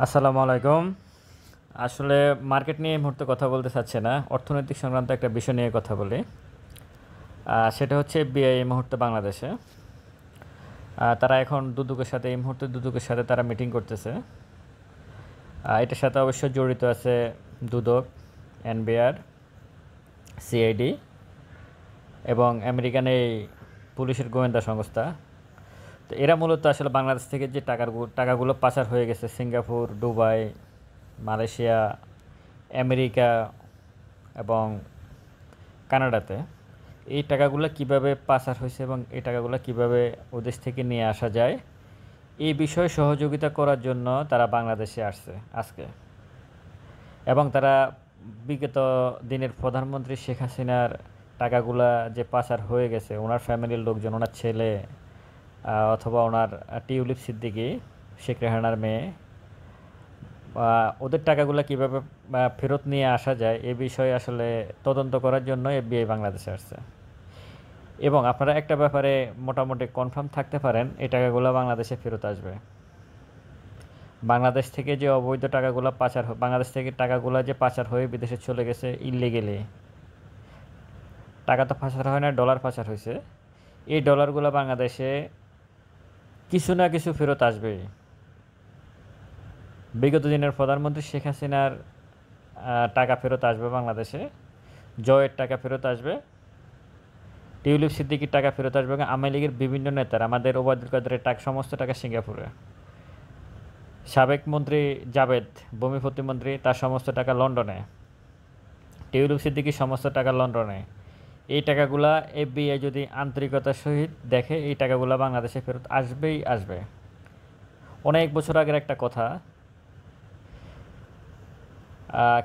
আসসালামু আলাইকুম। আসলে মার্কেট নিয়ে এই মুহূর্তে কথা বলতে চাচ্ছি না, অর্থনৈতিক সংক্রান্ত একটা বিষয় নিয়ে কথা বলি। সেটা হচ্ছে এফবিআই এই মুহূর্তে বাংলাদেশে। তারা এখন দুদকের সাথে এই মুহূর্তে দুদকের সাথে তারা মিটিং করতেছে। এটার সাথে অবশ্যই জড়িত আছে দুদক, এনবিআর, সিআইডি এবং আমেরিকান এই পুলিশের গোয়েন্দা সংস্থা। তো এরা মূলত আসলে বাংলাদেশ থেকে যে টাকাগুলো পাচার হয়ে গেছে সিঙ্গাপুর, দুবাই, মালয়েশিয়া, আমেরিকা এবং কানাডাতে, এই টাকাগুলো কিভাবে পাচার হয়েছে এবং এই টাকাগুলো কিভাবে ওদেশ থেকে নিয়ে আসা যায়, এই বিষয়ে সহযোগিতা করার জন্য তারা বাংলাদেশে আসছে আজকে। এবং তারা বিগত দিনের প্রধানমন্ত্রী শেখ হাসিনার টাকাগুলা যে পাচার হয়ে গেছে, ওনার ফ্যামিলির লোকজন, ওনার ছেলে অথবা ওনার টিউলিপ সিদ্দিকী, শেখ রেহানার মেয়ে, ওদের টাকাগুলো কীভাবে ফেরত নিয়ে আসা যায় এ বিষয়ে আসলে তদন্ত করার জন্য এফবিআই বাংলাদেশে আসছে। এবং আপনারা একটা ব্যাপারে মোটামুটি কনফার্ম থাকতে পারেন, এই টাকাগুলো বাংলাদেশে ফেরত আসবে। বাংলাদেশ থেকে যে অবৈধ টাকাগুলো বাংলাদেশ থেকে টাকাগুলো যে পাচার হয়ে বিদেশে চলে গেছে ইললিগেলি, টাকা তো পাচার হয় না, ডলার পাচার হয়েছে। এই ডলারগুলো বাংলাদেশে কিছু না কিছু ফেরত আসবেই। বিগত দিনের প্রধানমন্ত্রী শেখ হাসিনার টাকা ফেরত আসবে বাংলাদেশে, জয়ের টাকা ফেরত আসবে, টিউলিপ সিদ্দিকির টাকা ফেরত আসবে, আওয়ামী লীগের বিভিন্ন নেতার, আমাদের ওবায়দুল কাদেরের টাকা, সমস্ত টাকা সিঙ্গাপুরে, সাবেক মন্ত্রী জাবেদ, ভূমি প্রতিমন্ত্রী, তার সমস্ত টাকা লন্ডনে, টিউলিপ সিদ্দিকির সমস্ত টাকা লন্ডনে। এই টাকাগুলা এফবিআই যদি আন্তরিকতার সহিত দেখে, এই টাকাগুলো বাংলাদেশে ফেরত আসবেই আসবে। অনেক বছর আগের একটা কথা,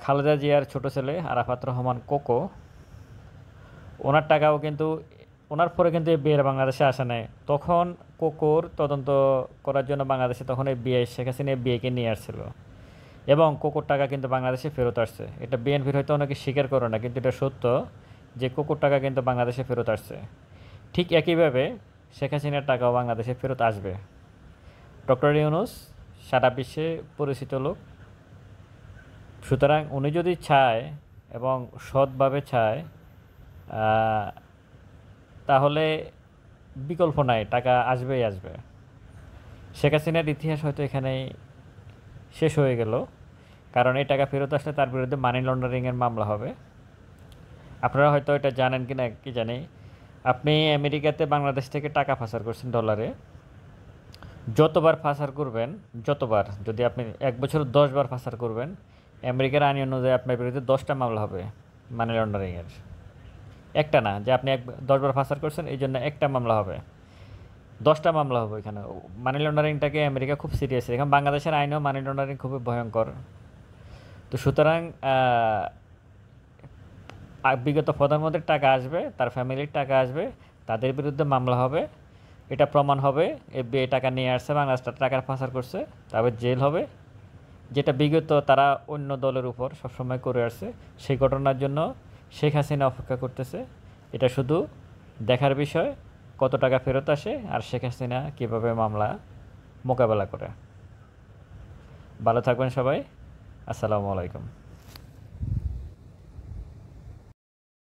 খালেদা জিয়ার ছোট ছেলে আরাফাত রহমান কোকো, ওনার টাকাও কিন্তু, ওনার পরে কিন্তু এফবিআই বাংলাদেশে আসে নাই। তখন কোকোর তদন্ত করার জন্য বাংলাদেশে তখন এফবিআই, শেখ হাসিনা এফবিআইকে নিয়ে আসছিল এবং কোকোর টাকা কিন্তু বাংলাদেশে ফেরত আসছে। এটা বিএনপির হয়তো অনেকে স্বীকার করে না, কিন্তু এটা সত্য যে কোকোর টাকা কিন্তু বাংলাদেশে ফেরত আসছে। ঠিক একইভাবে শেখ হাসিনার টাকাও বাংলাদেশে ফেরত আসবে। ডক্টর ইউনূস সারা বিশ্বে পরিচিত লোক, সুতরাং উনি যদি চায় এবং সৎভাবে চায়, তাহলে বিকল্প নাই, টাকা আসবেই আসবে। শেখ হাসিনার ইতিহাস হয়তো এখানেই শেষ হয়ে গেল, কারণ এই টাকা ফেরত আসলে তার বিরুদ্ধে মানি লন্ডারিংয়ের মামলা হবে। আপনারা হয়তো এটা জানেন কি না কি জানি, আপনি আমেরিকাতে বাংলাদেশ থেকে টাকা পাচার করছেন ডলারে, যতবার পাচার করবেন, যতবার, যদি আপনি 1 বছর 10 বার পাচার করবেন, আমেরিকার আইন অনুযায়ী আপনার বিরুদ্ধে 10টা মামলা হবে মানি লন্ডারিংয়ের। একটা না যে আপনি 10 বার পাচার করছেন এই জন্য একটা মামলা হবে, 10টা মামলা হবে এখানে। মানি লন্ডারিংটাকে আমেরিকা খুব সিরিয়াস, এখন বাংলাদেশের আইনেও মানি লন্ডারিং খুবই ভয়ঙ্কর। তো সুতরাং বিগত প্রধানমন্ত্রীর টাকা আসবে, তার ফ্যামিলির টাকা আসবে, তাদের বিরুদ্ধে মামলা হবে, এটা প্রমাণ হবে এফবিআই টাকা নিয়ে আসছে, বাংলাদেশ টাকার পাচার করছে, তবে জেল হবে। যেটা বিগত তারা অন্য দলের উপর সবসময় করে আসছে, সেই ঘটনার জন্য শেখ হাসিনা অপেক্ষা করতেছে। এটা শুধু দেখার বিষয়, কত টাকা ফেরত আসে আর শেখ হাসিনা কীভাবে মামলা মোকাবেলা করে। ভালো থাকবেন সবাই। আসসালামু আলাইকুম।